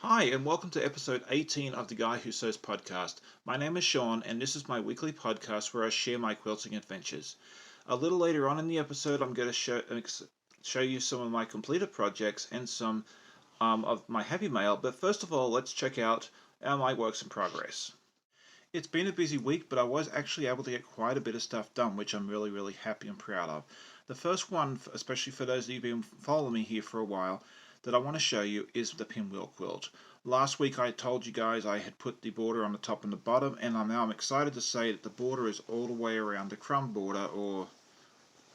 Hi, and welcome to episode 18 of the Guy Who Sews podcast. My name is Sean, and this is my weekly podcast where I share my quilting adventures. A little later on in the episode, I'm going to show you some of my completed projects and some of my happy mail. But first of all, let's check out my works in progress. It's been a busy week, but I was actually able to get quite a bit of stuff done, which I'm really happy and proud of. The first one, especially for those of you who've been following me here for a while, that I want to show you is the pinwheel quilt. Last week I told you guys I had put the border on the top and the bottom, and I'm excited to say that the border is all the way around. The crumb border, or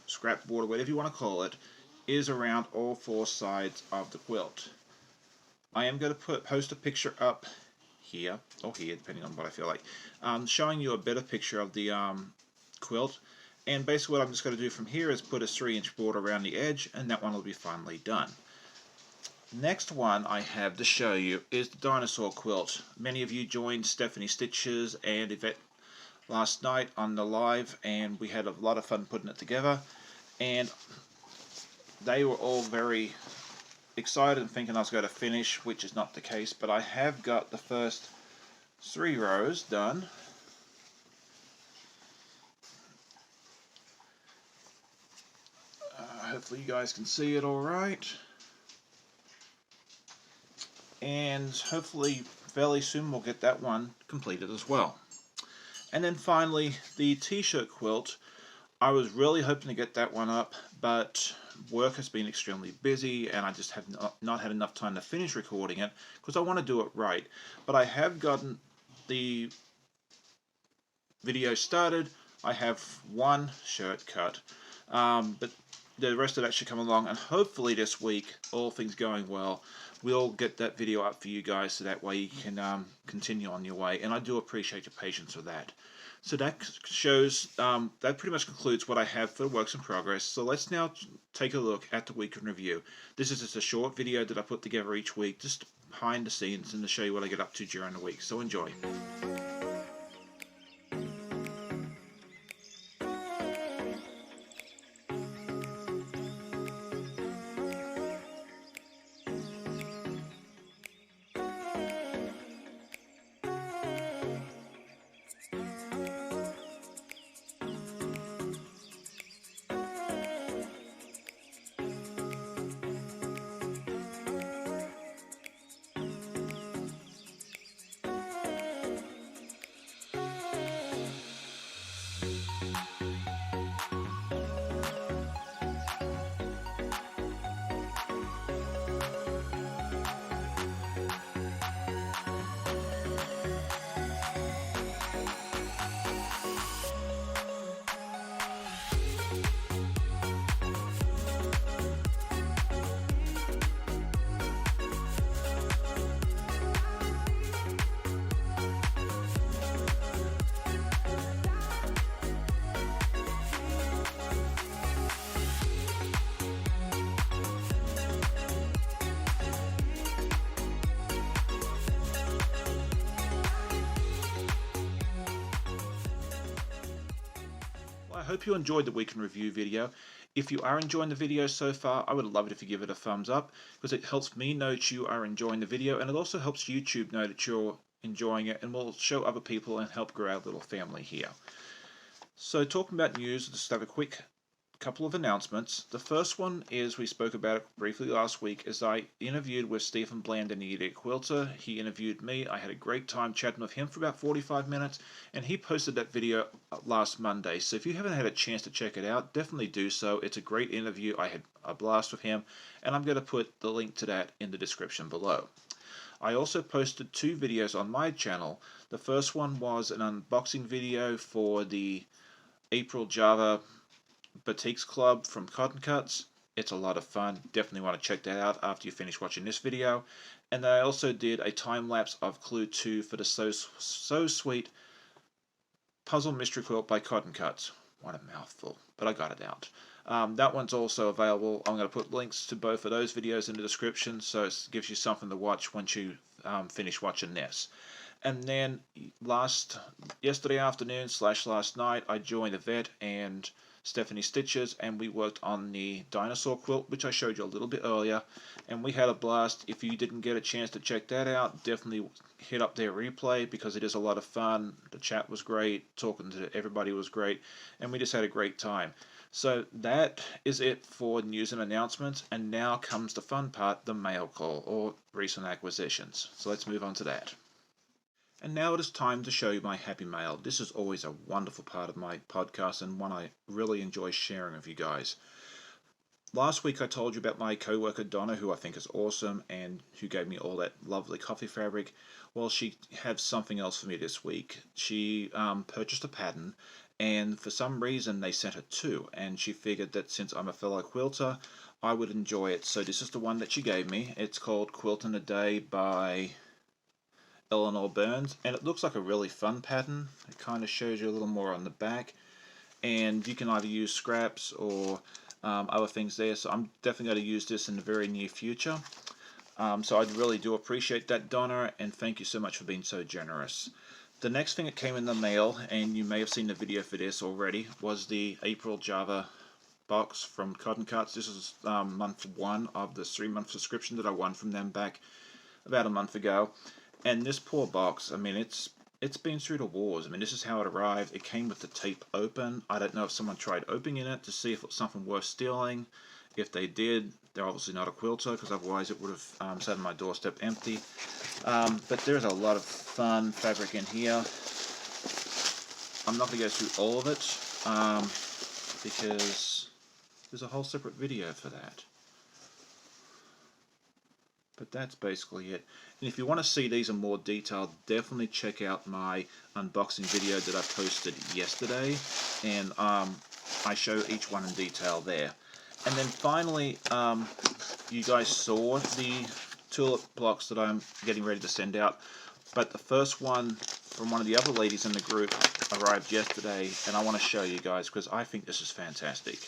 scrap border, whatever you want to call it, is around all four sides of the quilt. I am going to post a picture up here, or here, depending on what I feel like, showing you a better picture of the quilt. And basically what I'm just going to do from here is put a 3-inch border around the edge, and that one will be finally done. Next one I have to show you is the dinosaur quilt. Many of you joined Stephanie Stitches and Yvette last night on the live, and we had a lot of fun putting it together, and they were all very excited and thinking I was going to finish, which is not the case, but I have got the first 3 rows done. Hopefully you guys can see it all right. And hopefully fairly soon we'll get that one completed as well. And then finally, the t-shirt quilt. I was really hoping to get that one up, but work has been extremely busy and I just have not had enough time to finish recording it because I want to do it right. But I have gotten the video started. I have one shirt cut, but the rest of that should come along, and hopefully this week, all things going well, we'll get that video up for you guys so that way you can continue on your way, and I do appreciate your patience with that. So that shows, that pretty much concludes what I have for the works in progress. So let's now take a look at the week in review. This is just a short video that I put together each week, just behind the scenes, and to show you what I get up to during the week. So enjoy. I hope you enjoyed the week in review video. If you are enjoying the video so far, I would love it if you give it a thumbs up, because it helps me know that you are enjoying the video, and it also helps YouTube know that you're enjoying it, and will show other people and help grow our little family here. So talking about news, just have a quick couple of announcements. The first one is, we spoke about it briefly last week, as I interviewed with Stephen Bland, an idiot quilter. He interviewed me. I had a great time chatting with him for about 45 minutes, and he posted that video last Monday. So if you haven't had a chance to check it out, definitely do so. It's a great interview. I had a blast with him, and I'm going to put the link to that in the description below. I also posted 2 videos on my channel. The first one was an unboxing video for the April Java Batiks Club from Cotton Cuts. It's a lot of fun. Definitely want to check that out after you finish watching this video. And I also did a time-lapse of Clue 2 for the So Sweet Puzzle Mystery Quilt by Cotton Cuts. What a mouthful, but I got it out. That one's also available. I'm going to put links to both of those videos in the description, so it gives you something to watch once you finish watching this. And then yesterday afternoon / last night, I joined Yvette and Stephanie Stitches, and we worked on the dinosaur quilt, which I showed you a little bit earlier, and we had a blast. If you didn't get a chance to check that out, definitely hit up their replay because it is a lot of fun. The chat was great, talking to everybody was great, and we just had a great time. So that is it for news and announcements, and now comes the fun part, the mail call, or recent acquisitions. So let's move on to that. And now it is time to show you my happy mail. This is always a wonderful part of my podcast and one I really enjoy sharing with you guys. Last week I told you about my co-worker Donna, who I think is awesome and who gave me all that lovely coffee fabric. Well, she had something else for me this week. She purchased a pattern, and for some reason they sent her two, and she figured that since I'm a fellow quilter, I would enjoy it. So this is the one that she gave me. It's called Quilt in a Day by Eleanor Burns, and it looks like a really fun pattern. It kind of shows you a little more on the back, and you can either use scraps or other things there. So I'm definitely going to use this in the very near future. So I really do appreciate that, Donna, and thank you so much for being so generous. The next thing that came in the mail, and you may have seen the video for this already, was the April Java box from Cotton Cuts. This is month 1 of the 3-month subscription that I won from them back about a month ago. And this poor box, I mean, it's been through the wars. I mean, this is how it arrived. It came with the tape open. I don't know if someone tried opening it to see if it was something worth stealing. If they did, they're obviously not a quilter, because otherwise it would have sat on my doorstep empty. But there's a lot of fun fabric in here. I'm not going to go through all of it, because there's a whole separate video for that. But that's basically it. And if you want to see these in more detail, definitely check out my unboxing video that I posted yesterday, and I show each one in detail there. And then finally, you guys saw the tulip blocks that I'm getting ready to send out, but the first one from one of the other ladies in the group arrived yesterday, and I want to show you guys because I think this is fantastic.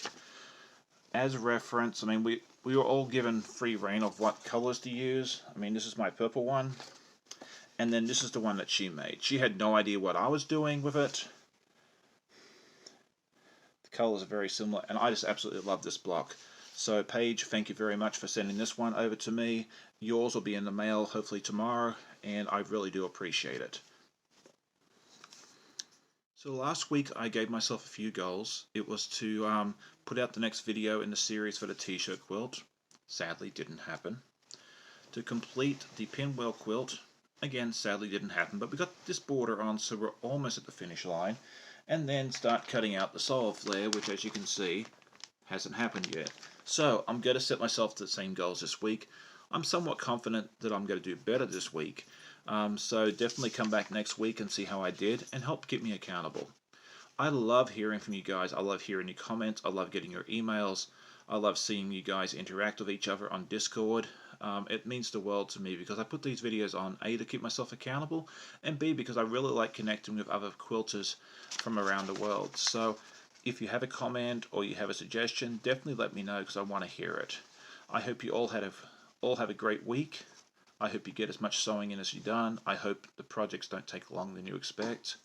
As a reference, I mean, we were all given free reign of what colors to use. I mean, this is my purple one, and then this is the one that she made. She had no idea what I was doing with it. The colors are very similar, and I just absolutely love this block. So Paige, thank you very much for sending this one over to me. Yours will be in the mail hopefully tomorrow, and I really do appreciate it. So last week I gave myself a few goals. It was to put out the next video in the series for the t-shirt quilt. Sadly didn't happen. To complete the pinwheel quilt. Again, sadly didn't happen, but we got this border on, so we're almost at the finish line. And then start cutting out the sole flare, which as you can see hasn't happened yet. So I'm going to set myself the same goals this week. I'm somewhat confident that I'm going to do better this week. So definitely come back next week and see how I did and help keep me accountable. I love hearing from you guys. I love hearing your comments. I love getting your emails. I love seeing you guys interact with each other on Discord. It means the world to me because I put these videos on A, to keep myself accountable, and B, because I really like connecting with other quilters from around the world. So if you have a comment or you have a suggestion, definitely let me know because I want to hear it. I hope you all have a great week. I hope you get as much sewing in as you've done. I hope the projects don't take longer than you expect.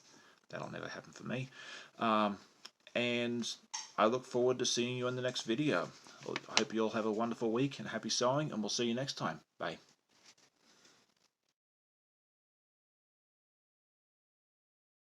That'll never happen for me. And I look forward to seeing you in the next video. I hope you all have a wonderful week and happy sewing, and we'll see you next time. Bye.